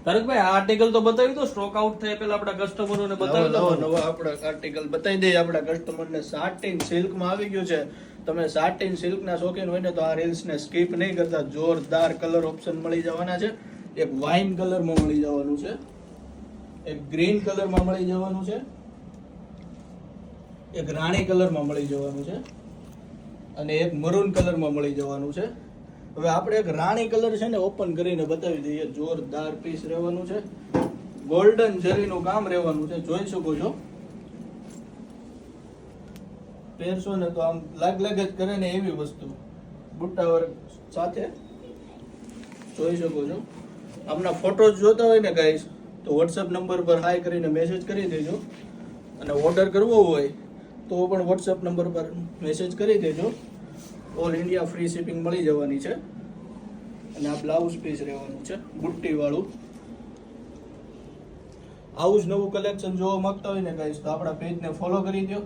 તારકભાઈ આ આર્ટિકલ તો બતાવી દો, સ્ટોક આઉટ થાય પેલા આપણા કસ્ટમરોને બતાવી દો. નવા આપણા આર્ટિકલ બતાવી દઈએ આપણા કસ્ટમરને. સાટિન સિલ્કમાં આવી ગયું છે. તમે સાટિન સિલ્કના શોખીન હોય ને તો આ રીલ્સને સ્કીપ નહીં કરતા. જોરદાર કલર ઓપ્શન મળી જવાના છે. એક વાઇન કલરમાં મળી જવાનું છે, એક ગ્રીન કલરમાં મળી જવાનું છે, એક રાણી કલરમાં મળી જવાનું છે અને એક મરૂન કલરમાં મળી જવાનું છે. હવે આપણે એક રાણી કલર છે ને ઓપન કરીને બતાવી દઈએ. જોરદાર પીસ રહેવાનું છે, ગોલ્ડન જરીનું કામ રહેવાનું છે. જોઈ શકો છો, પહેરશો ને તો આમ લાગ જ કરે ને એવી વસ્તુ. બુટ્ટા વર્ક સાથે જોઈ શકો છો. આમના ફોટોઝ જોતા હોય ને ગાઈસ તો વોટ્સએપ નંબર પર હાઈ કરીને મેસેજ કરી દેજો, અને ઓર્ડર કરવો હોય તો પણ વોટ્સએપ નંબર પર મેસેજ કરી દેજો. ઓલ ઇન્ડિયા ફ્રી શિપિંગ મળી જવાની છે. અને આ બ્લાઉઝ પીસ રહેવાનું છે બુટ્ટી વાળું. આવું જ નવું કલેક્શન જોવા માંગતા હોય ને ગાઈસ તો આપણા પેજને ફોલો કરી દો.